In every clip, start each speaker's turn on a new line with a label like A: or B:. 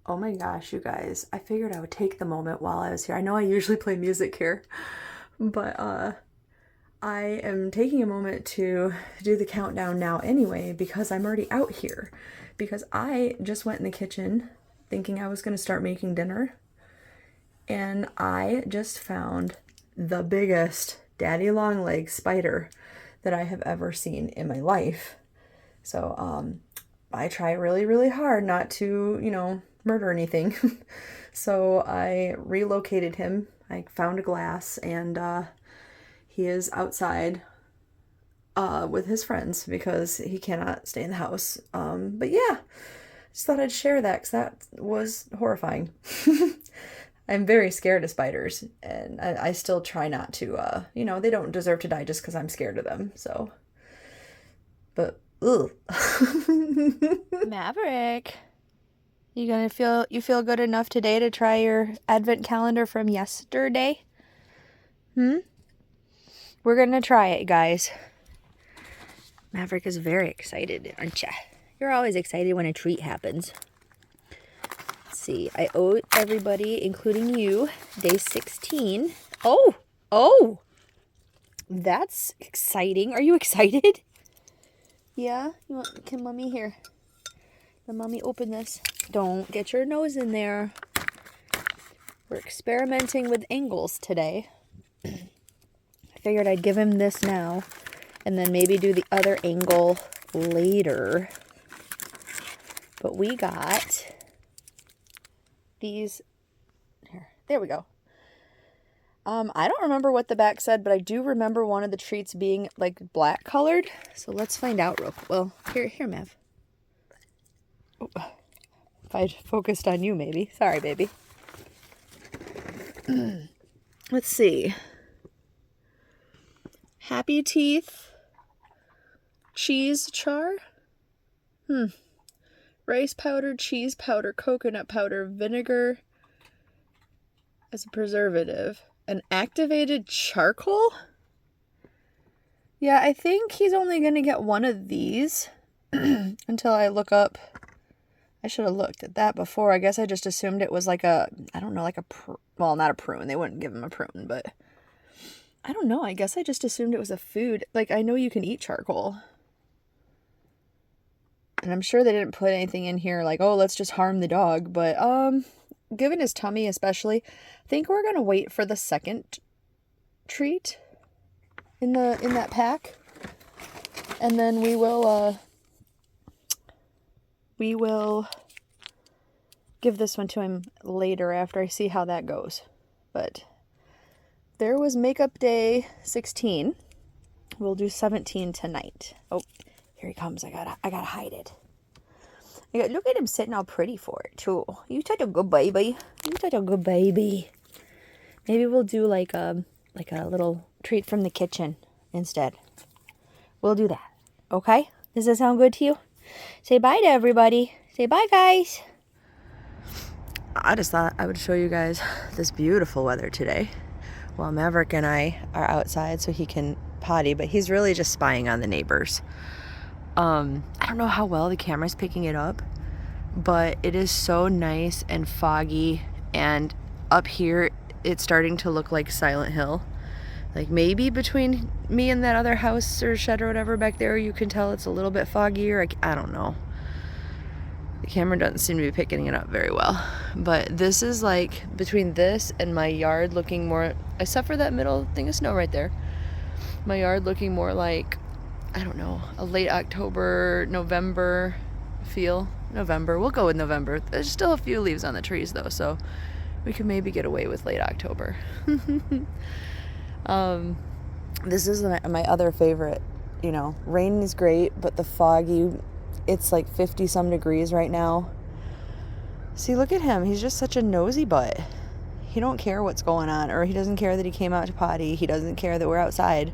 A: Oh my gosh, you guys. I figured I would take the moment while I was here. I know I usually play music here, but I am taking a moment to do the countdown now anyway because I'm already out here. Because I just went in the kitchen thinking I was going to start making dinner, and I just found the biggest daddy long leg spider that I have ever seen in my life. So I try really, really hard not to, murder anything. So I relocated him. I found a glass, and he is outside with his friends because he cannot stay in the house. But yeah, just thought I'd share that because that was horrifying. I'm very scared of spiders, and I still try not to, they don't deserve to die just because I'm scared of them, so. But, ugh.
B: Maverick, you feel good enough today to try your advent calendar from yesterday? We're gonna try it, guys. Maverick is very excited, aren't ya? You're always excited when a treat happens. Let's see, I owe everybody, including you, day 16. Oh, that's exciting. Are you excited? Yeah? Can mommy here? Let mommy open this. Don't get your nose in there. We're experimenting with angles today. I figured I'd give him this now and then maybe do the other angle later. But we got these here. There we go. I don't remember what the back said, but I do remember one of the treats being like black colored. So let's find out real quick. Well, here, Mav. Oh, if I focused on you, maybe. Sorry, baby. Let's see. Happy Teeth. Cheese char. Rice powder, cheese powder, coconut powder, vinegar as a preservative. An activated charcoal? Yeah, I think he's only going to get one of these until I look up. I should have looked at that before. I guess I just assumed it was like a, I don't know, like a, well, not a prune. They wouldn't give him a prune, but I don't know. I guess I just assumed it was a food. Like, I know you can eat charcoal. And I'm sure they didn't put anything in here like, oh, let's just harm the dog. But, given his tummy especially, I think we're going to wait for the second treat in that pack. And then we will give this one to him later after I see how that goes. But there was makeup day 16. We'll do 17 tonight. Oh, here he comes. I gotta hide it. Look at him sitting all pretty for it too. You such a good baby. You such a good baby. Maybe we'll do like a little treat from the kitchen instead. We'll do that. Okay? Does that sound good to you? Say bye to everybody. Say bye, guys. I just thought I would show you guys this beautiful weather today. Well, Maverick and I are outside so he can potty, but he's really just spying on the neighbors. I don't know how well the camera's picking it up, but it is so nice and foggy, and up here it's starting to look like Silent Hill. Like maybe between me and that other house or shed or whatever back there, you can tell it's a little bit foggier. I don't know. The camera doesn't seem to be picking it up very well. But this is like between this and my yard looking more, except for that middle thing of snow right there, my yard looking more like, I don't know, a late October, November feel. November. We'll go with November. There's still a few leaves on the trees though, so we could maybe get away with late October. This is my other favorite. Rain is great, but the foggy, it's like 50 some degrees right now. See, look at him. He's just such a nosy butt. He don't care what's going on, or he doesn't care that he came out to potty. He doesn't care that we're outside.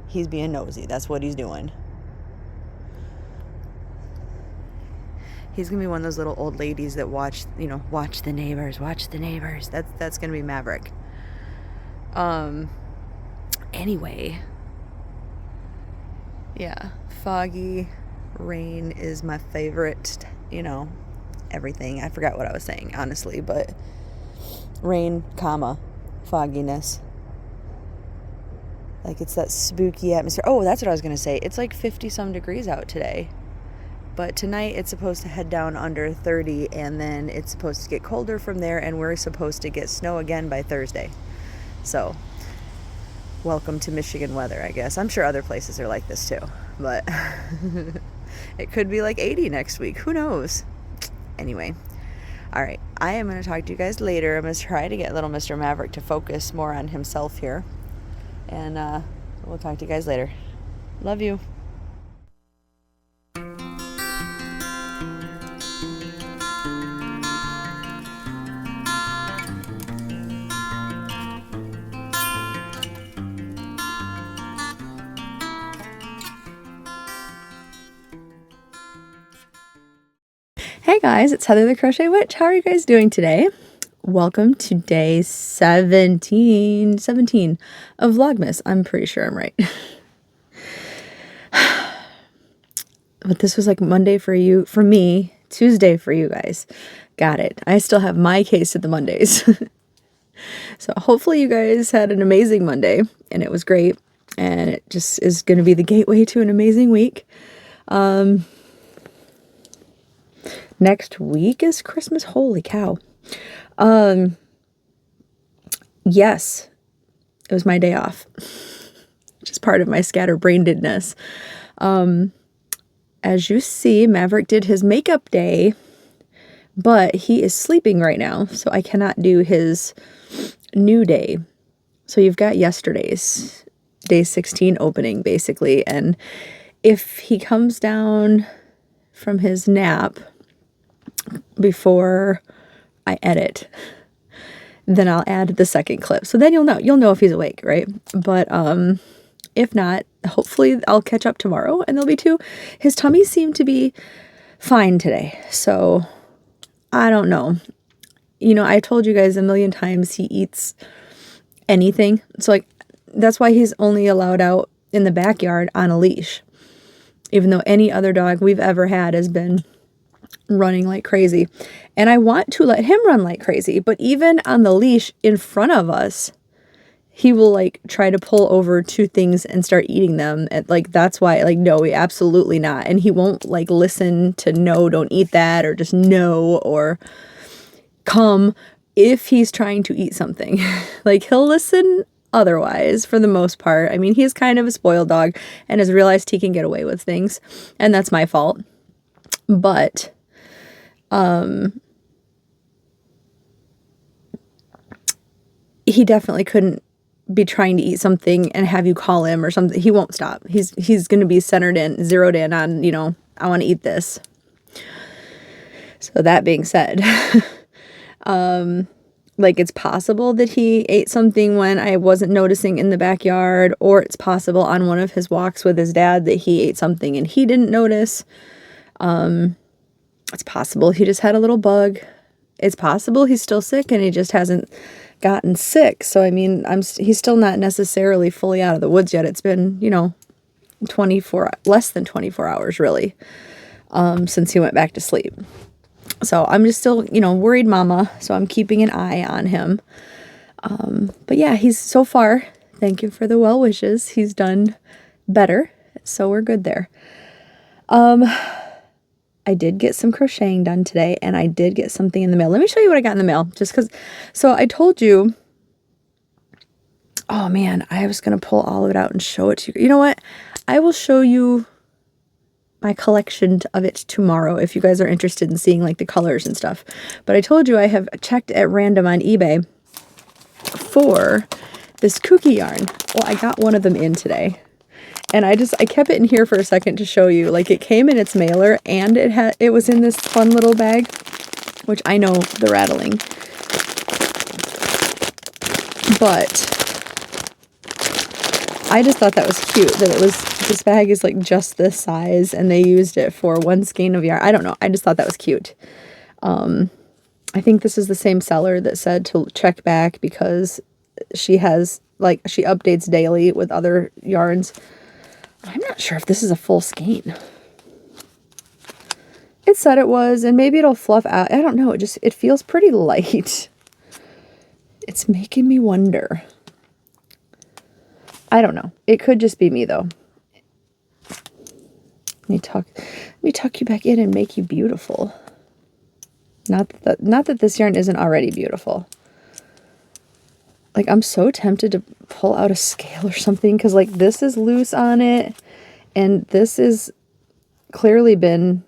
B: He's being nosy. That's what he's doing. He's gonna be one of those little old ladies that watch the neighbors. That's gonna be Maverick. Anyway, yeah, foggy rain is my favorite, everything. I forgot what I was saying, honestly, but rain, comma, fogginess. Like, it's that spooky atmosphere. Oh, that's what I was going to say. It's like 50-some degrees out today. But tonight it's supposed to head down under 30, and then it's supposed to get colder from there, and we're supposed to get snow again by Thursday. So, welcome to Michigan weather, I guess. I'm sure other places are like this too, but it could be like 80 next week. Who knows? Anyway, all right. I am going to talk to you guys later. I'm going to try to get little Mr. Maverick to focus more on himself here, and we'll talk to you guys later. Love you. Hey guys, it's Heather the Crochet Witch. How are you guys doing today? Welcome to day 17 of Vlogmas. I'm pretty sure I'm right. But this was like Monday for you, for me, Tuesday for you guys. Got it. I still have my case of the Mondays. So hopefully you guys had an amazing Monday and it was great. And it just is going to be the gateway to an amazing week. Next week is Christmas. Holy cow. Yes, it was my day off, which is part of my scatterbrainedness. As you see, Maverick did his makeup day, but he is sleeping right now, so I cannot do his new day. So you've got yesterday's day 16 opening, basically, and if he comes down from his nap before I edit, then I'll add the second clip. So then you'll know if he's awake, right? But if not, hopefully I'll catch up tomorrow and there'll be two. His tummy seemed to be fine today. So I don't know. You know, I told you guys a million times he eats anything. So like that's why he's only allowed out in the backyard on a leash. Even though any other dog we've ever had has been running like crazy. And I want to let him run like crazy, but even on the leash in front of us, he will like try to pull over two things and start eating them. And like, that's why, like, no, absolutely not. And he won't like listen to no, don't eat that, or just no, or come if he's trying to eat something. Like, he'll listen otherwise for the most part. I mean, he's kind of a spoiled dog and has realized he can get away with things, and that's my fault. But he definitely couldn't be trying to eat something and have you call him or something. He won't stop. He's going to be zeroed in on, you know, I want to eat this. So that being said, like, it's possible that he ate something when I wasn't noticing in the backyard, or it's possible on one of his walks with his dad that he ate something and he didn't notice. It's possible he just had a little bug. It's possible he's still sick and he just hasn't gotten sick. So, I mean, he's still not necessarily fully out of the woods yet. It's been, you know, less than 24 hours really, since he went back to sleep. So I'm just still, you know, worried mama. So I'm keeping an eye on him. But yeah, he's so far, thank you for the well wishes, he's done better. So we're good there. I did get some crocheting done today, and I did get something in the mail. Let me show you what I got in the mail, just because. So I told you, oh man, I was going to pull all of it out and show it to you. You know what? I will show you my collection of it tomorrow if you guys are interested in seeing like the colors and stuff. But I told you I have checked at random on eBay for this kooky yarn. Well, I got one of them in today. And I kept it in here for a second to show you. Like, it came in its mailer, and it was in this fun little bag, which I know the rattling. But I just thought that was cute, that this bag is like just this size, and they used it for one skein of yarn. I don't know. I just thought that was cute. I think this is the same seller that said to check back because she has, like, she updates daily with other yarns. I'm not sure if this is a full skein. It said it was, and maybe it'll fluff out. I don't know. It feels pretty light. It's making me wonder. I don't know. It could just be me though. Let me tuck you back in and make you beautiful. Not that this yarn isn't already beautiful. Like, I'm so tempted to pull out a scale or something, because like this is loose on it, and this is clearly been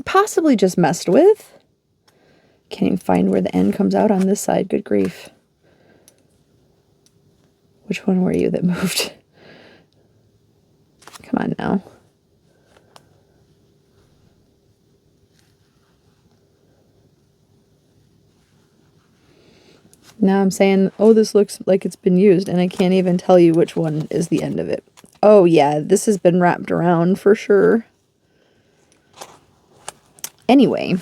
B: possibly just messed with. Can't even find where the end comes out on this side. Good grief. Which one were you that moved? Come on now. Now I'm saying, oh, this looks like it's been used, and I can't even tell you which one is the end of it. Oh yeah, this has been wrapped around for sure. Anyway,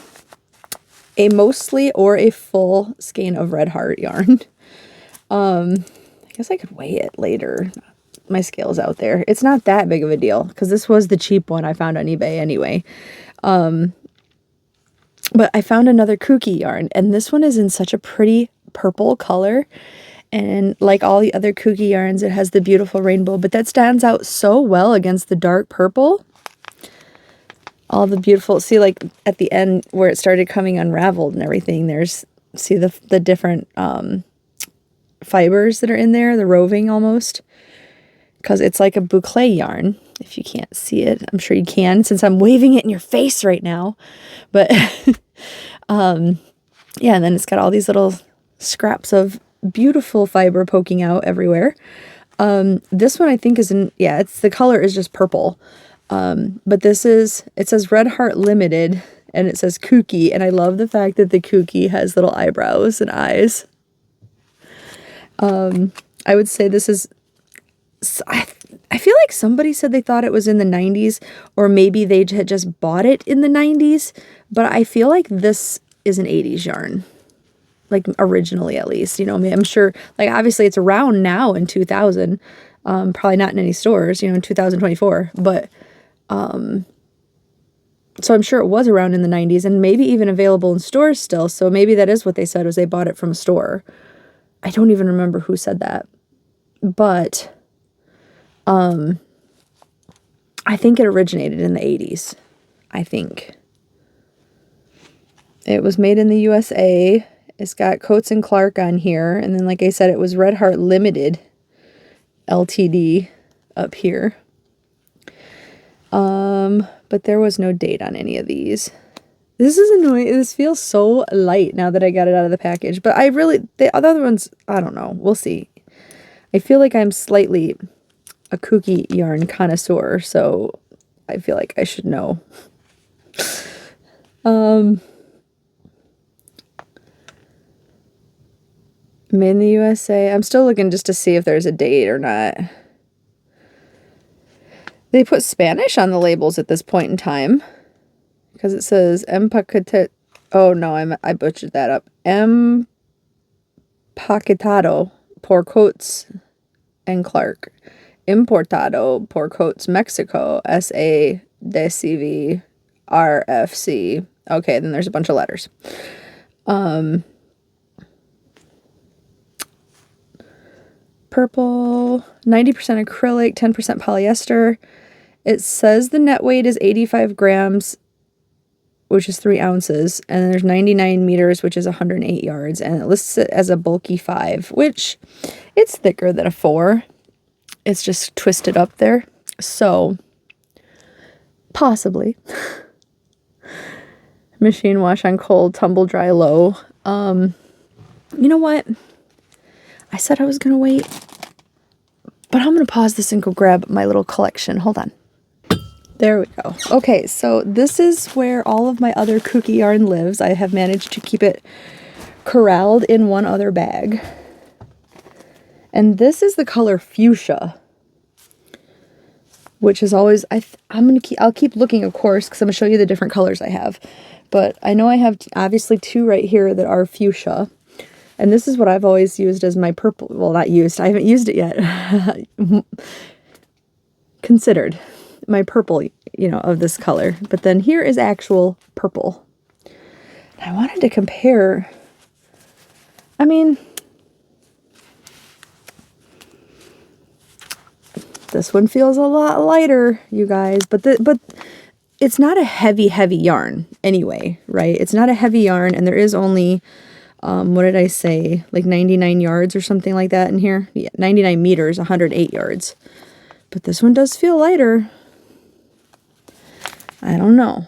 B: a mostly or a full skein of Red Heart yarn. I guess I could weigh it later. My scale's out there. It's not that big of a deal, because this was the cheap one I found on eBay anyway. But I found another kooky yarn, and this one is in such a pretty purple color. And like all the other kooky yarns, it has the beautiful rainbow, but that stands out so well against the dark purple. All the beautiful, see, like at the end where it started coming unraveled and everything, there's, see the different fibers that are in there, the roving almost, because it's like a boucle yarn. If you can't see it, I'm sure you can since I'm waving it in your face right now. But yeah, and then it's got all these little scraps of beautiful fiber poking out everywhere. This one I think is in, yeah, it's, the color is just purple. But this is, it says Red Heart Limited, and it says kooky, and I love the fact that the kooky has little eyebrows and eyes. I would say this is, I feel like somebody said they thought it was in the 90s, or maybe they had just bought it in the 90s, but I feel like this is an 80s yarn. Like originally, at least, you know, I'm sure, like, obviously it's around now in 2000, probably not in any stores, you know, in 2024, but, so I'm sure it was around in the 90s and maybe even available in stores still. So maybe that is what they said, was they bought it from a store. I don't even remember who said that, but, I think it originated in the 80s. I think it was made in the USA. It's got Coates and Clark on here. And then, like I said, it was Red Heart Limited LTD up here. But there was no date on any of these. This is annoying. This feels so light now that I got it out of the package. But I really, the other ones, I don't know. We'll see. I feel like I'm slightly a kooky yarn connoisseur, so I feel like I should know. Made in the USA. I'm still looking just to see if there's a date or not. They put Spanish on the labels at this point in time, because it says empaquetado. Oh no, I butchered that up. Empaquetado por Coates and Clark. Importado por Coates Mexico. SA DCV RFC. Okay, then there's a bunch of letters. Purple, 90% acrylic, 10% polyester. It says the net weight is 85 grams, which is 3 ounces. And then there's 99 meters, which is 108 yards. And it lists it as a bulky 5, which it's thicker than a 4. It's just twisted up there. So, possibly. Machine wash on cold, tumble dry low. You know what? I said I was going to wait, but I'm going to pause this and go grab my little collection. Hold on. There we go. Okay, so this is where all of my other kooky yarn lives. I have managed to keep it corralled in one other bag. And this is the color fuchsia, which is always, I'll keep looking, of course, because I'm going to show you the different colors I have. But I know I have obviously 2 right here that are fuchsia. And this is what I've always used as my purple, well, not used, I haven't used it yet. Considered my purple, you know, of this color. But then here is actual purple. I wanted to compare, I mean, this one feels a lot lighter, you guys, but it's not a heavy yarn anyway, right? It's not a heavy yarn, and there is only, what did I say, like 99 yards or something like that in here? Yeah, 99 meters, 108 yards. But this one does feel lighter. I don't know.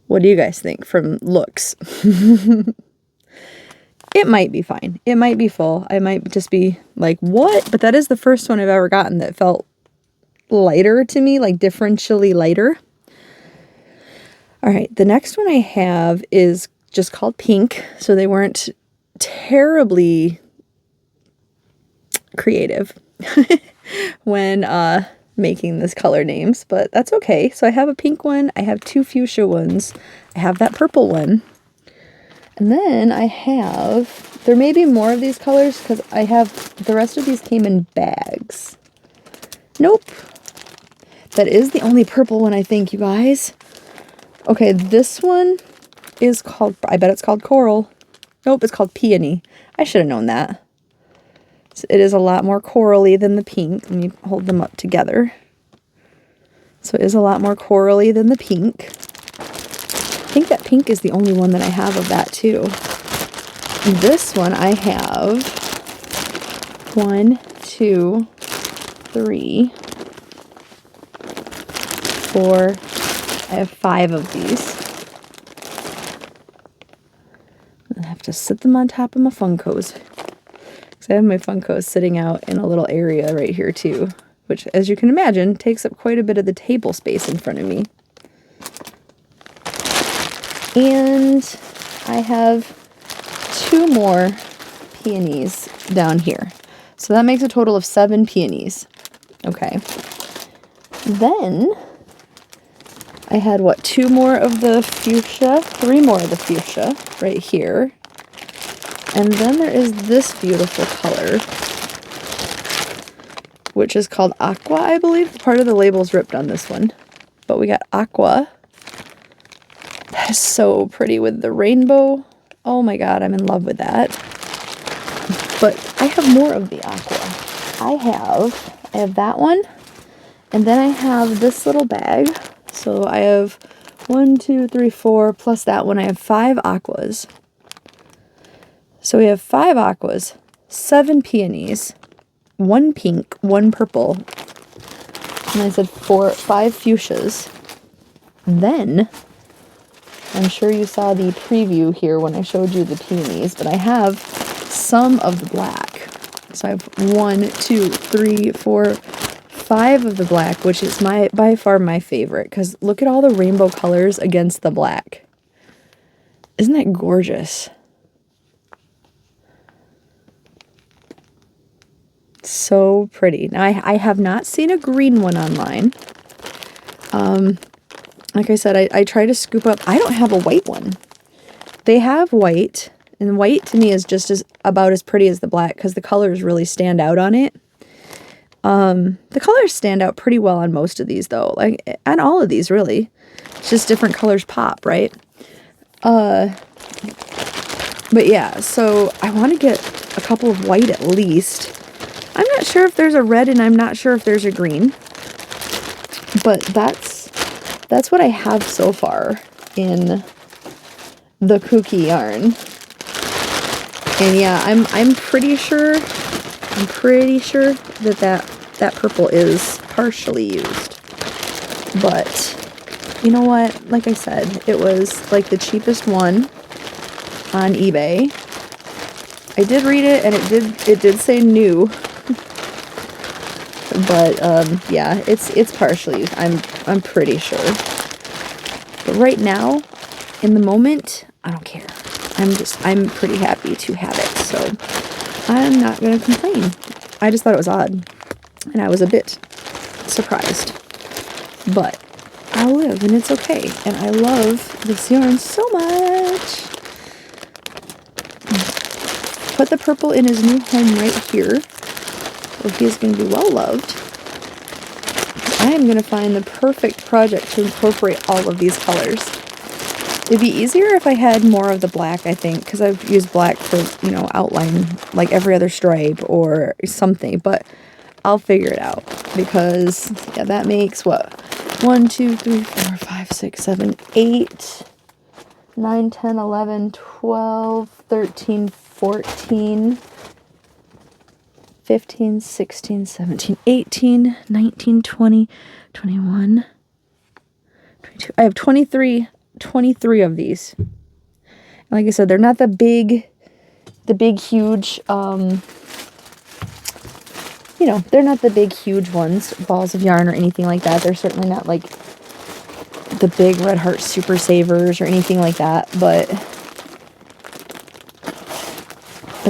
B: What do you guys think from looks? It might be fine. It might be full. I might just be like, what? But that is the first one I've ever gotten that felt lighter to me, like differentially lighter. All right, the next one I have is just called Pink. So they weren't terribly creative when making this color names, but that's okay. So I have a pink one, I have 2 fuchsia ones, I have that purple one, and then I have, there may be more of these colors because I have, the rest of these came in bags. Nope. That is the only purple one, I think, you guys. Okay, this one is called, I bet it's called Coral. Nope, it's called Peony. I should have known that. So it is a lot more corally than the pink. Let me hold them up together. So it is a lot more corally than the pink. I think that pink is the only one that I have of that too. And this one I have 1, 2, 3, 4. I have 5 of these. I have to sit them on top of my Funkos. Because I have my Funkos sitting out in a little area right here too, which, as you can imagine, takes up quite a bit of the table space in front of me. And I have 2 more peonies down here. So that makes a total of 7 peonies. Okay. Then I had, what, 2 more of the fuchsia, 3 more of the fuchsia right here. And then there is this beautiful color, which is called Aqua, I believe. Part of the label's ripped on this one. But we got Aqua. That is so pretty with the rainbow. Oh my god, I'm in love with that. But I have more of the Aqua. I have that one. And then I have this little bag. So I have 1, 2, 3, 4, plus that one. I have 5 Aquas. So we have 5 Aquas, 7 peonies, 1 pink, 1 purple, and I said 5 fuchsias. Then, I'm sure you saw the preview here when I showed you the peonies, but I have some of the black. So I have 1, 2, 3, 4, 5 of the black, which is by far my favorite, because look at all the rainbow colors against the black. Isn't that gorgeous? So pretty. Now, I have not seen a green one online. Like I said, I try to scoop up. I don't have a white one. They have white, and white to me is just about as pretty as the black because the colors really stand out on it. The colors stand out pretty well on most of these, though. Like, on all of these, really. It's just different colors pop, right? But yeah, so I want to get a couple of white at least. I'm not sure if there's a red, and I'm not sure if there's a green, but that's what I have so far in the kooky yarn. And yeah, I'm pretty sure that purple is partially used. But you know what? Like I said, it was like the cheapest one on eBay. I did read it, and it did say new. But yeah, it's partially used. I'm pretty sure. But right now, in the moment, I don't care. I'm pretty happy to have it. So I'm not gonna complain. I just thought it was odd, and I was a bit surprised. But I'll live, and it's okay. And I love this yarn so much. Put the purple in his new home right here. Well, he is going to be well loved. I am going to find the perfect project to incorporate all of these colors. It'd be easier if I had more of the black, I think, because I've used black for, you know, outline like every other stripe or something, but I'll figure it out because, yeah, that makes what? 1, 2, 3, 4, 5, 6, 7, 8, 9, 10, 11, 12, 13, 14, 15, 16, 17, 18, 19, 20, 21, 22. I have 23 of these. And like I said, they're not the big, huge, you know, they're not the big, huge ones, balls of yarn or anything like that. They're certainly not like the big Red Heart Super Savers or anything like that, but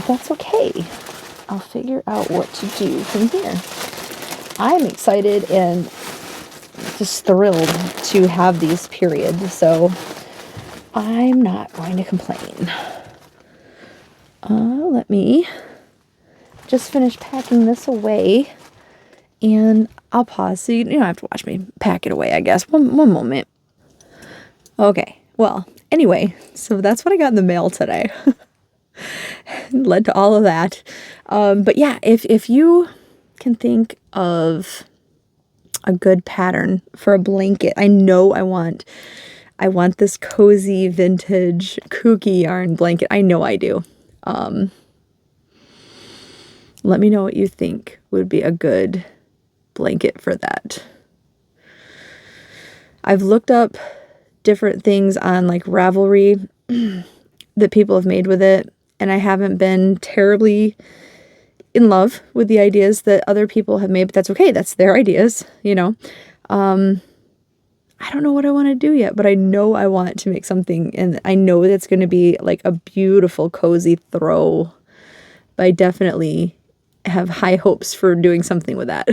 B: that's okay. I'll figure out what to do from here. I'm excited and just thrilled to have these, period. So I'm not going to complain. Let me just finish packing this away and I'll pause so you don't have to watch me pack it away, I guess. One moment. Okay, well, anyway, so that's what I got in the mail today. Led to all of that. But yeah, if you can think of a good pattern for a blanket, I know I want this cozy vintage kooky yarn blanket. I know I do. Let me know what you think would be a good blanket for that. I've looked up different things on like Ravelry that people have made with it, and I haven't been terribly in love with the ideas that other people have made, but that's okay. That's their ideas, you know. I don't know what I want to do yet, but I know I want to make something, and I know that's going to be like a beautiful, cozy throw. But I definitely have high hopes for doing something with that.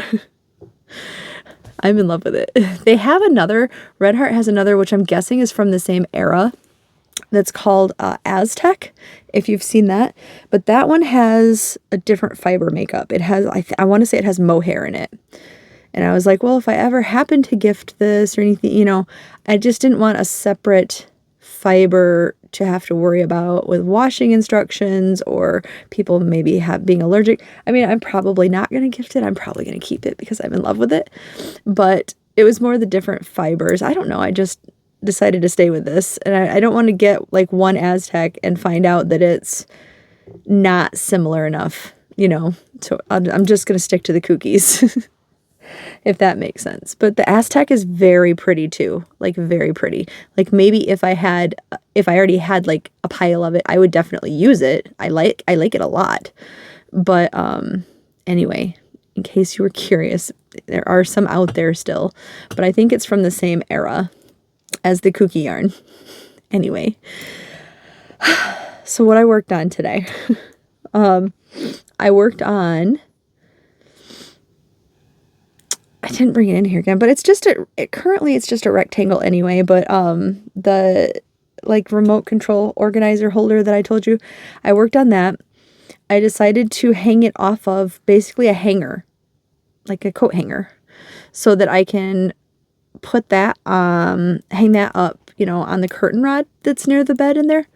B: I'm in love with it. They have another, Red Heart has another, which I'm guessing is from the same era, that's called Aztec, if you've seen that. But that one has a different fiber makeup. It has, I want to say it has mohair in it. And I was like, well, if I ever happen to gift this or anything, you know, I just didn't want a separate fiber to have to worry about with washing instructions or people maybe being allergic. I mean, I'm probably not going to gift it. I'm probably going to keep it because I'm in love with it. But it was more the different fibers. I don't know. I just decided to stay with this. And I don't want to get like one Aztec and find out that it's not similar enough, you know. So I'm just going to stick to the cookies. If that makes sense. But the Aztec is very pretty too, like very pretty. Like maybe if I already had like a pile of it, I would definitely use it. I like it a lot. But anyway, in case you were curious, there are some out there still, but I think it's from the same era as the kooky yarn. Anyway, so what I worked on today, I worked on, I didn't bring it in here again, but it's just currently it's just a rectangle anyway, but the like remote control organizer holder that I told you, I worked on that. I decided to hang it off of basically a hanger, like a coat hanger, so that I can put that, hang that up, you know, on the curtain rod that's near the bed in there.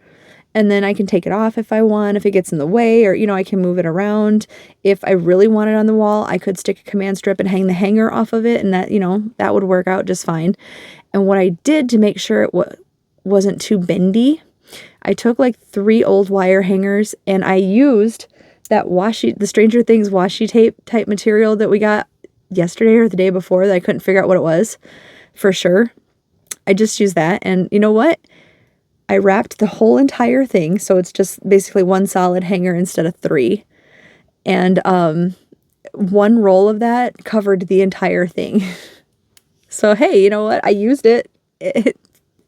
B: And then I can take it off if I want, if it gets in the way, or, you know, I can move it around. If I really want it on the wall, I could stick a command strip and hang the hanger off of it, and that, you know, that would work out just fine. And what I did to make sure it wasn't too bendy, I took like 3 old wire hangers and I used that the Stranger Things washi tape type material that we got yesterday or the day before that I couldn't figure out what it was for sure. I just used that, and you know what? I wrapped the whole entire thing, so it's just basically one solid hanger instead of 3. And one roll of that covered the entire thing. So hey, you know what? I used it. It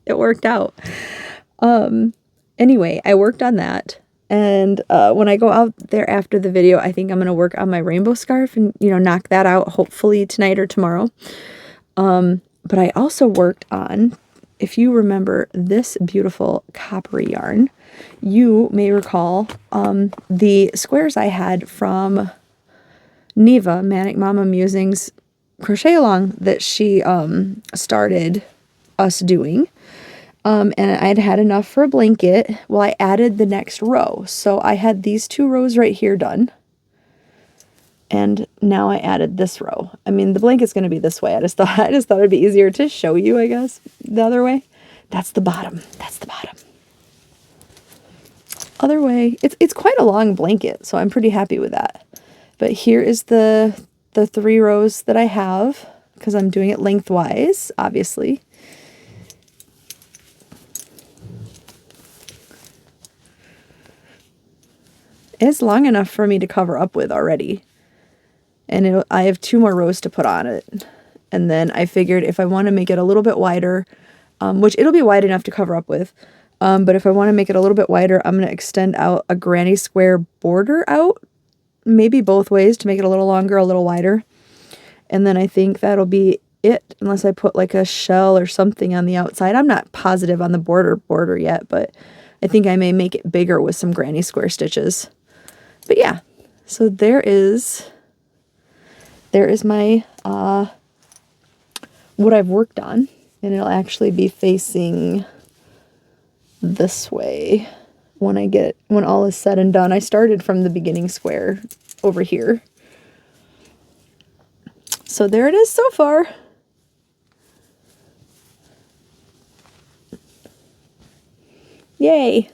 B: worked out. Anyway, I worked on that. And when I go out there after the video, I think I'm going to work on my rainbow scarf and, you know, knock that out hopefully tonight or tomorrow. But I also worked on, if you remember this beautiful coppery yarn, you may recall the squares I had from Neva, Manic Mama Musings, crochet along that she started us doing. And I had enough for a blanket. Well, I added the next row. So I had these 2 rows right here done. And now I added this row. I mean, the blanket's going to be this way. I just thought it'd be easier to show you, I guess, the other way. That's the bottom. That's the bottom. Other way, it's quite a long blanket, so I'm pretty happy with that. But here is the 3 rows that I have, because I'm doing it lengthwise, obviously. It's long enough for me to cover up with already. And I have 2 more rows to put on it. And then I figured if I want to make it a little bit wider, which it'll be wide enough to cover up with, but if I want to make it a little bit wider, I'm going to extend out a granny square border out, maybe both ways to make it a little longer, a little wider. And then I think that'll be it, unless I put like a shell or something on the outside. I'm not positive on the border yet, but I think I may make it bigger with some granny square stitches. But yeah, so there is my what I've worked on, and it'll actually be facing this way when all is said and done. I started from the beginning square over here. So there it is so far. Yay.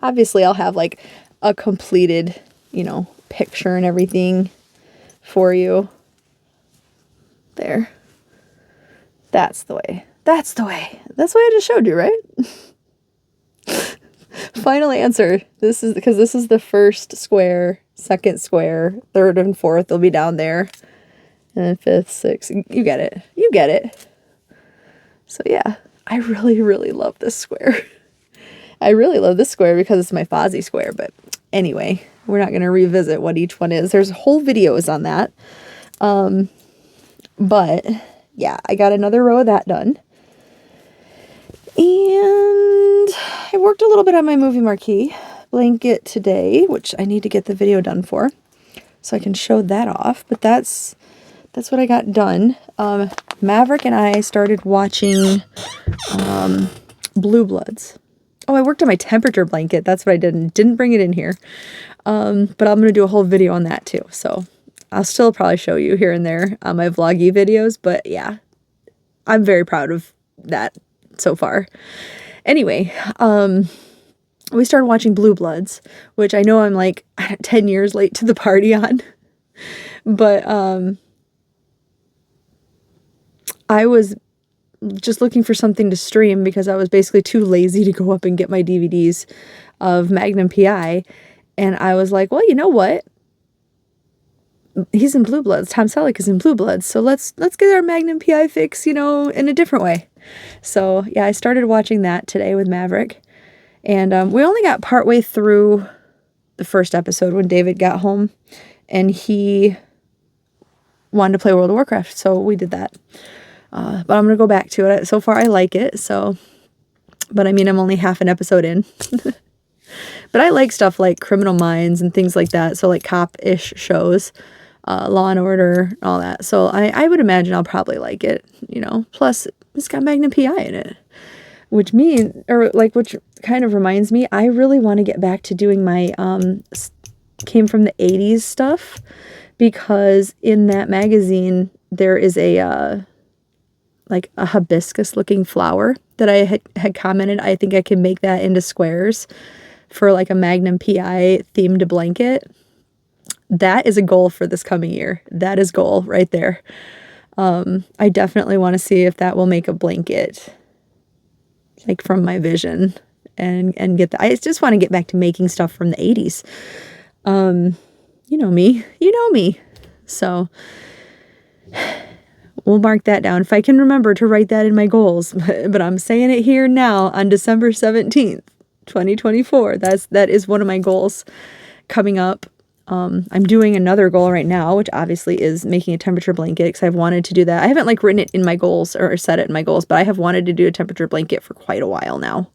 B: Obviously I'll have like a completed, picture and everything for you. There. That's the way. That's the way. That's what I just showed you, right? Final answer. This is because this is the first square, second square, third and fourth. They'll be down there. And then fifth, sixth. You get it. You get it. So yeah, I really, really love this square. I really love this square because it's my Fozzie square. But anyway, we're not going to revisit what each one is. There's whole videos on that. But yeah, I got another row of that done. And I worked a little bit on my movie marquee blanket today, which I need to get the video done for, so I can show that off. But that's what I got done. Maverick and I started watching Blue Bloods. Oh, I worked on my temperature blanket. That's what I didn't bring it in here. But I'm going to do a whole video on that too. So I'll still probably show you here and there on my vloggy videos. But yeah, I'm very proud of that so far. Anyway, we started watching Blue Bloods, which I know I'm like 10 years late to the party on. But I was just looking for something to stream because I was basically too lazy to go up and get my DVDs of Magnum PI. And I was like, well, you know what? He's in Blue Bloods. Tom Selleck is in Blue Bloods. So let's get our Magnum PI fix, in a different way. So yeah, I started watching that today with Maverick. And we only got partway through the first episode when David got home. And he wanted to play World of Warcraft. So we did that. But I'm going to go back to it. So far, I like it. But I mean, I'm only half an episode in. But I like stuff like Criminal Minds and things like that. So like cop-ish shows, Law and Order, all that. So I would imagine I'll probably like it, Plus, it's got Magnum PI in it. Which kind of reminds me, I really want to get back to doing my came from the 80s stuff. Because in that magazine, there is a hibiscus looking flower that I had commented. I think I can make that into squares for like a Magnum PI themed blanket. That is a goal for this coming year. That is goal right there. I definitely want to see if that will make a blanket like from my vision and get that. I just want to get back to making stuff from the 80s. You know me. So we'll mark that down if I can remember to write that in my goals. But I'm saying it here now on December 17th, 2024. That is one of my goals coming up. I'm doing another goal right now, which obviously is making a temperature blanket because I've wanted to do that. I haven't written it in my goals or set it in my goals, but I have wanted to do a temperature blanket for quite a while now.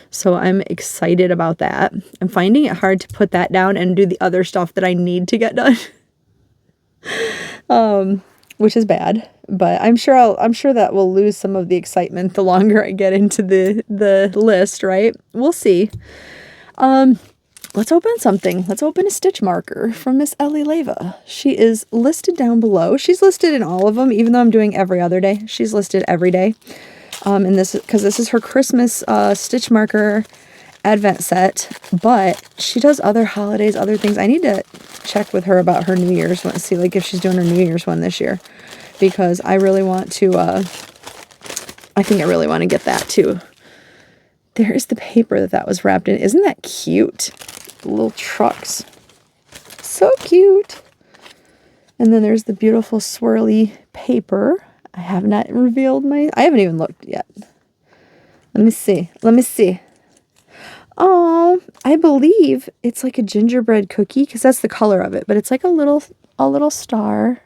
B: So I'm excited about that. I'm finding it hard to put that down and do the other stuff that I need to get done. which is bad, but I'm sure that will lose some of the excitement the longer I get into the list, right? We'll see. Let's open something. Let's open a stitch marker from Miss Ellie Leva. She is listed down below. She's listed in all of them, even though I'm doing every other day. She's listed every day. And this, because this is her Christmas stitch marker advent set, but she does other holidays, other things. I need to check with her about her New Year's one, see like if she's doing her New Year's one this year, because I really want to, I think I really want to get that too. There's the paper that was wrapped in. Isn't that cute? The little trucks. So cute. And then there's the beautiful swirly paper. I have not revealed I haven't even looked yet. Let me see. Let me see. Oh, I believe it's like a gingerbread cookie because that's the color of it, but it's like a little star.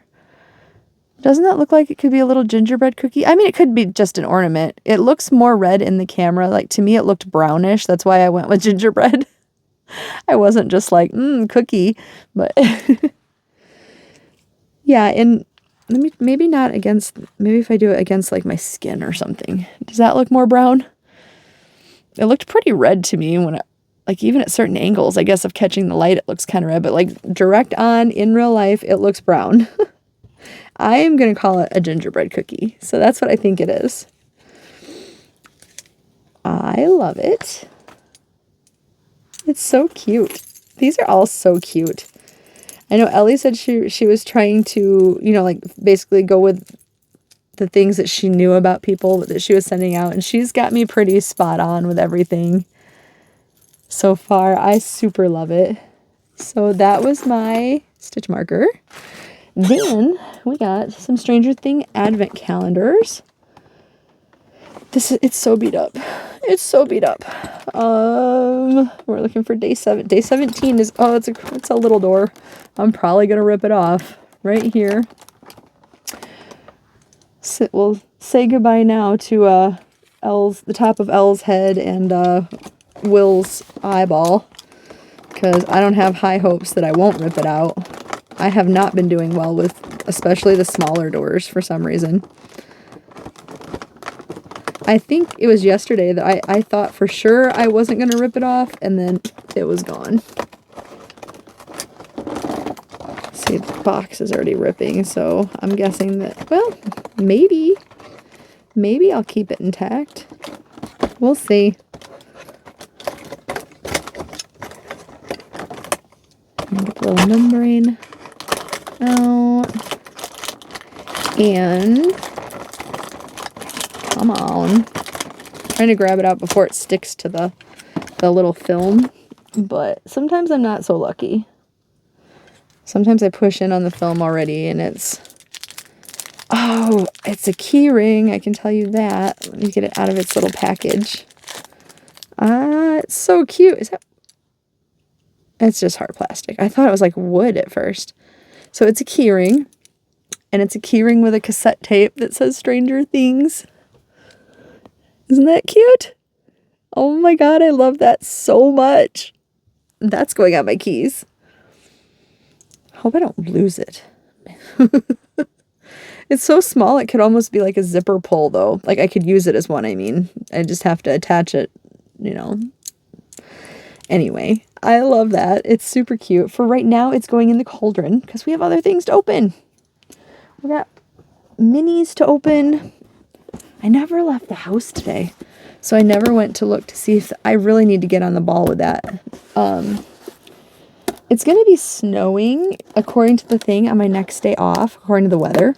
B: Doesn't that look like it could be a little gingerbread cookie? I mean, it could be just an ornament. It looks more red in the camera. Like to me, it looked brownish. That's why I went with gingerbread. I wasn't just like, cookie, but yeah. And maybe not against, maybe if I do it against like my skin or something, does that look more brown? It looked pretty red to me when like even at certain angles, I guess of catching the light, it looks kind of red, but like direct on in real life, it looks brown. I am going to call it a gingerbread cookie. So that's what I think it is. I love it. It's so cute. These are all so cute. I know Ellie said she was trying to, like basically go with the things that she knew about people that she was sending out. And she's got me pretty spot on with everything so far. I super love it. So that was my stitch marker. Then we got some Stranger Thing advent calendars. It's so beat up. It's so beat up. We're looking for day 7. Day 17 is, it's a little door. I'm probably going to rip it off right here. So we'll say goodbye now to the top of Elle's head and Will's eyeball, because I don't have high hopes that I won't rip it out. I have not been doing well with especially the smaller doors for some reason. I think it was yesterday that I thought for sure I wasn't going to rip it off, and then it was gone. See, the box is already ripping, so I'm guessing that, well, maybe I'll keep it intact. We'll see. Get the little numbering out. And come on. I'm trying to grab it out before it sticks to the little film, but sometimes I'm not so lucky. Sometimes I push in on the film already and it's a key ring. I can tell you that. Let me get it out of its little package. It's so cute. It's just hard plastic. I thought it was like wood at first. So it's a key ring, and it's a key ring with a cassette tape that says Stranger Things. Isn't that cute? Oh my God, I love that so much. That's going on my keys. Hope I don't lose it. It's so small, it could almost be like a zipper pull though. Like I could use it as one, I mean. I just have to attach it, Anyway, I love that. It's super cute. For right now, it's going in the cauldron because we have other things to open. We got minis to open. I never left the house today, so I never went to look to see if I really need to get on the ball with that. It's going to be snowing, according to the thing, on my next day off, according to the weather.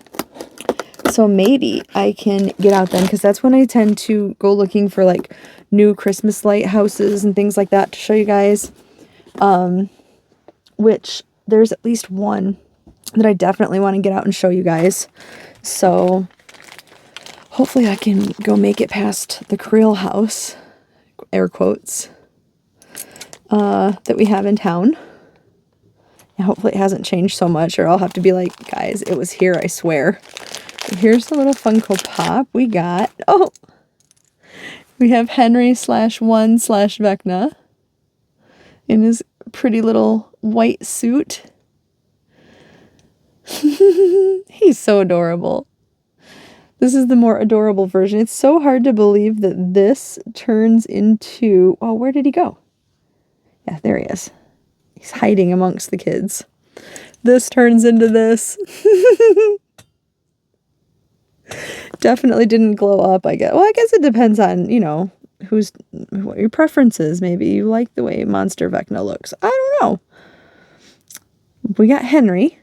B: So maybe I can get out then, because that's when I tend to go looking for like new Christmas lighthouses and things like that to show you guys. Which there's at least one that I definitely want to get out and show you guys. So hopefully I can go make it past the Creel house, air quotes, that we have in town. And hopefully it hasn't changed so much, or I'll have to be like, guys, it was here, I swear. Here's the little Funko Pop we got. Oh, we have Henry/1/Vecna in his pretty little white suit. He's so adorable. This is the more adorable version. It's so hard to believe that this turns into... Oh, where did he go? Yeah, there he is. He's hiding amongst the kids. This turns into this. Definitely didn't glow up, I guess. Well, I guess it depends on, you know, what your preference is. Maybe you like the way Monster Vecna looks. I don't know. We got Henry.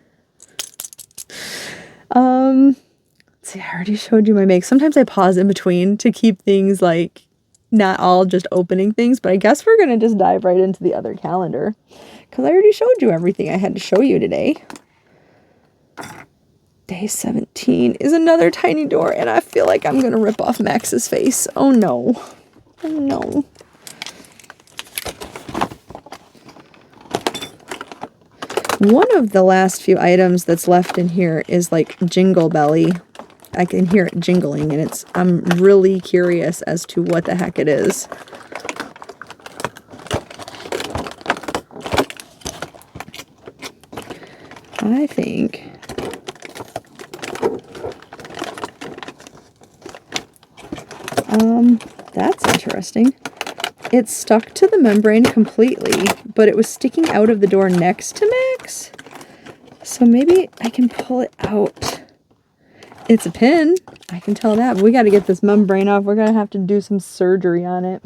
B: Let's see, I already showed you my make. Sometimes I pause in between to keep things like not all just opening things, but I guess we're gonna just dive right into the other calendar because I already showed you everything I had to show you today. Day 17 is another tiny door, and I feel like I'm gonna rip off Max's face. Oh no. Oh no. One of the last few items that's left in here is like Jingle Belly. I can hear it jingling, and I'm really curious as to what the heck it is. I think that's interesting. It stuck to the membrane completely, but it was sticking out of the door next to Max. So maybe I can pull it out. It's a pin. I can tell that. But we got to get this membrane off. We're going to have to do some surgery on it.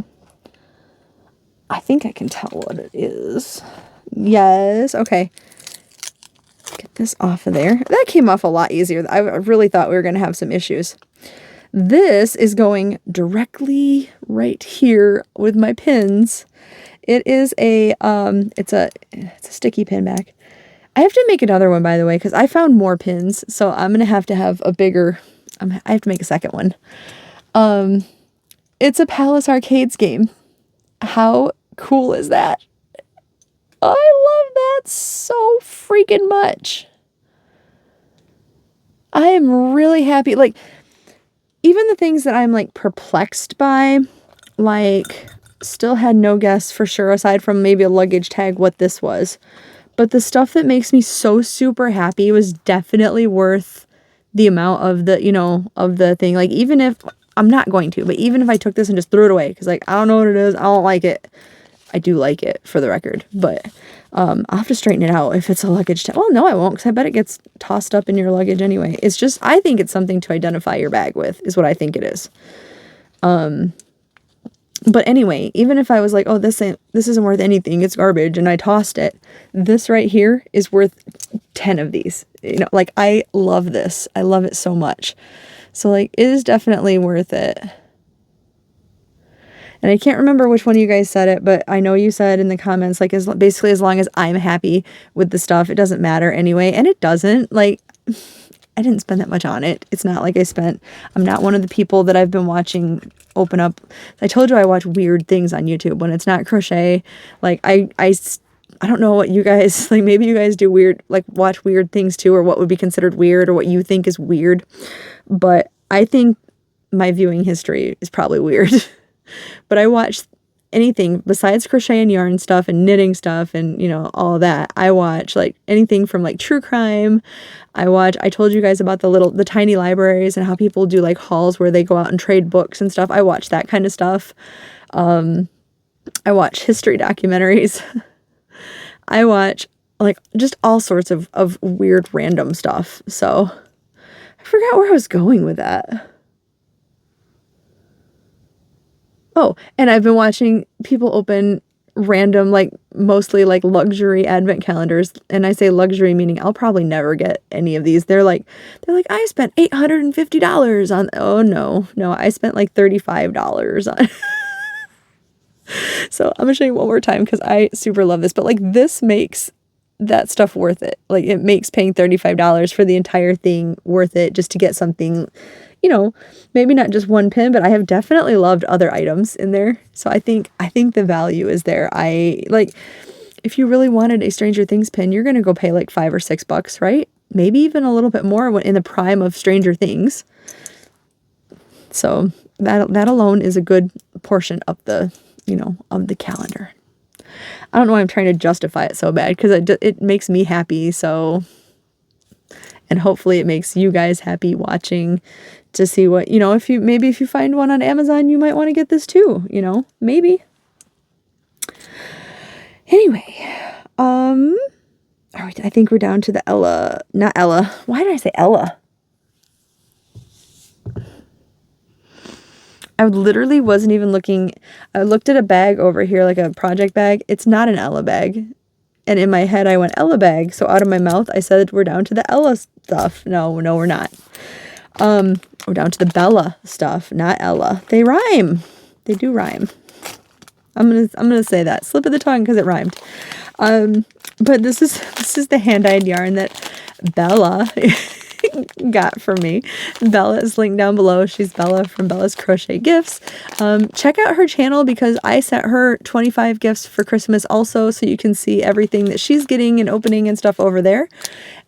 B: I think I can tell what it is. Yes. Okay. Get this off of there. That came off a lot easier. I really thought we were going to have some issues. This is going directly right here with my pins. It is it's a sticky pin back. I have to make another one, by the way, because I found more pins, so I'm gonna have to have a bigger. I have to make a second one. It's a Palace Arcades game. How cool is that? I love that so freaking much. I am really happy. Like, even the things that I'm like perplexed by, like, still had no guess for sure, aside from maybe a luggage tag, what this was. But the stuff that makes me so super happy was definitely worth the amount of the, you know, of the thing. Like, even if, I'm not going to, but even if I took this and just threw it away, because like, I don't know what it is, I don't like it. I do like it, for the record, but I'll have to straighten it out if it's a luggage tag. Well, no, I won't, because I bet it gets tossed up in your luggage anyway. It's just, I think it's something to identify your bag with, is what I think it is. But anyway, even if I was like, oh, this isn't worth anything, it's garbage, and I tossed it, this right here is worth 10 of these. You know, like, I love this. I love it so much. So, like, it is definitely worth it. And I can't remember which one of you guys said it, but I know you said in the comments, like, basically as long as I'm happy with the stuff, it doesn't matter anyway. And it doesn't. Like, I didn't spend that much on it. It's not like I'm not one of the people that I've been watching open up. I told you I watch weird things on YouTube when it's not crochet. Like, I don't know what you guys, like, maybe you guys do weird, like, watch weird things too, or what would be considered weird, or what you think is weird. But I think my viewing history is probably weird. But I watch anything besides crochet and yarn stuff and knitting stuff and, you know, all that. I watch, like, anything from, like, true crime. I told you guys about the tiny libraries and how people do, like, hauls where they go out and trade books and stuff. I watch that kind of stuff. I watch history documentaries. I watch, like, just all sorts of weird random stuff. So I forgot where I was going with that. Oh, and I've been watching people open random, like, mostly like luxury advent calendars. And I say luxury meaning I'll probably never get any of these. They're like, I spent $850 on, oh no, I spent like $35 on. So I'm gonna show you one more time because I super love this, but like, this makes that stuff worth it. Like, it makes paying $35 for the entire thing worth it, just to get something, you know, maybe not just one pin, but I have definitely loved other items in there. So I think the value is there. If you really wanted a Stranger Things pin, you're going to go pay like $5 or $6, right? Maybe even a little bit more when in the prime of Stranger Things. So that alone is a good portion of the, you know, of the calendar. I don't know why I'm trying to justify it so bad, because it makes me happy. So,
A: And hopefully it makes you guys happy watching to see what, you know, if you find one on Amazon, you might want to get this too, you know, maybe. Anyway, I think we're down to the Ella, not Ella. Why did I say Ella? I literally wasn't even looking. I looked at a bag over here, like a project bag. It's not an Ella bag. And in my head, I went Ella bag. So out of my mouth, I said, we're down to the Ella stuff. No, we're not. We're down to the Bella stuff, not Ella. They rhyme. They do rhyme. I'm gonna say that. Slip of the tongue because it rhymed. But this is the hand-dyed yarn that Bella got for me. Bella is linked down below. She's Bella from Bella's Crochet Gifts. Check out her channel because I sent her 25 gifts for Christmas also, so you can see everything that she's getting and opening and stuff over there.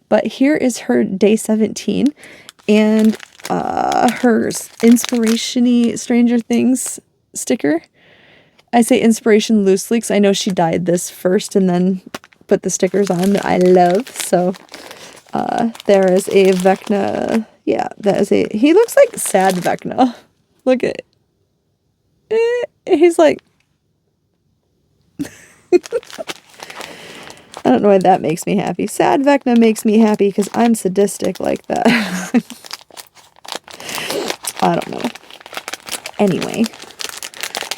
A: But here is her day 17 and her inspiration-y Stranger Things sticker. I say inspiration loosely because I know she dyed this first and then put the stickers on that I love. So there is a Vecna. Yeah, that is he looks like sad Vecna. Look at he's like I don't know why that makes me happy. Sad Vecna makes me happy because I'm sadistic like that. I don't know. Anyway,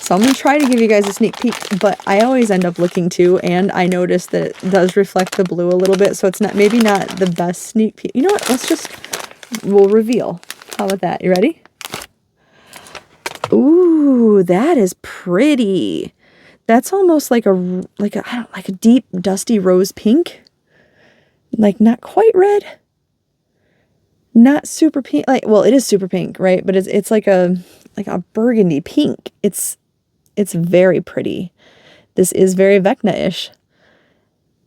A: so I'm going to try to give you guys a sneak peek, but I always end up looking too, and I noticed that it does reflect the blue a little bit, so it's maybe not the best sneak peek. You know what? We'll reveal. How about that? You ready? Ooh, that is pretty. That's almost like a deep dusty rose pink. Like not quite red. Not super pink. Like, well, it is super pink, right? But it's like a burgundy pink. It's very pretty. This is very Vecna-ish.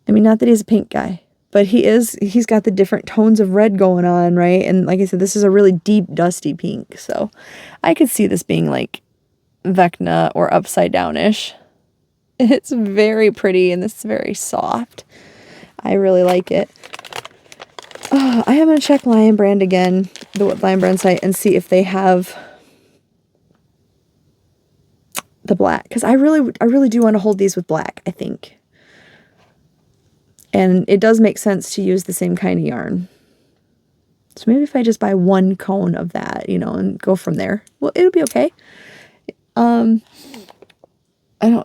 A: I mean, not that he's a pink guy, but he's got the different tones of red going on, right? And like I said, this is a really deep, dusty pink. So I could see this being like Vecna or upside down-ish. It's very pretty and it's very soft. I really like it. I am going to check Lion Brand again, the Lion Brand site, and see if they have the black, because I really do want to hold these with black, I think. And it does make sense to use the same kind of yarn. So maybe if I just buy one cone of that, you know, and go from there, well, it'll be okay.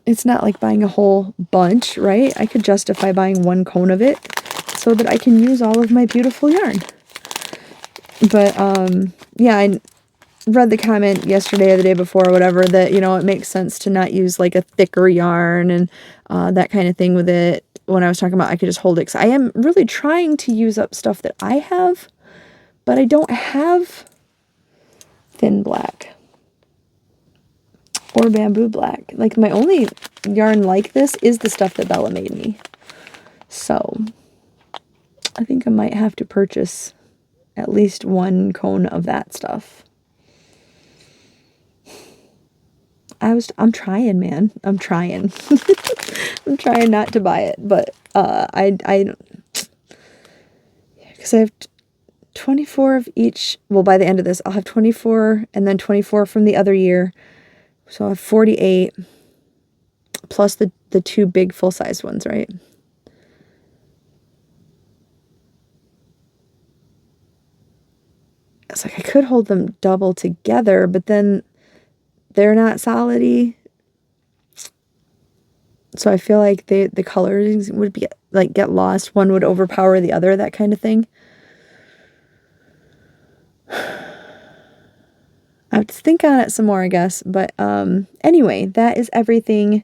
A: It's not like buying a whole bunch, right? I could justify buying one cone of it so that I can use all of my beautiful yarn. But, yeah, I read the comment yesterday or the day before or whatever that, you know, it makes sense to not use like a thicker yarn and that kind of thing with it. When I was talking about I could just hold it, because I am really trying to use up stuff that I have, but I don't have thin black or bamboo black. Like my only yarn like this is the stuff that Bella made me. So I think I might have to purchase at least one cone of that stuff. I'm trying, man. I'm trying. I'm trying not to buy it, but because I have 24 of each. Well, by the end of this, I'll have 24 and then 24 from the other year. So I'll have 48 plus the two big full-size ones, right? It's like I could hold them double together, but then they're not solid-y. So I feel like the colors would be like get lost. One would overpower the other, that kind of thing. I have to think on it some more, I guess. But anyway, that is everything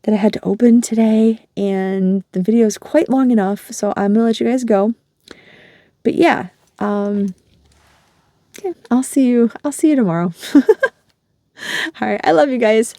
A: that I had to open today. And the video is quite long enough, so I'm going to let you guys go. But yeah, yeah, I'll see you tomorrow. All right, I love you guys.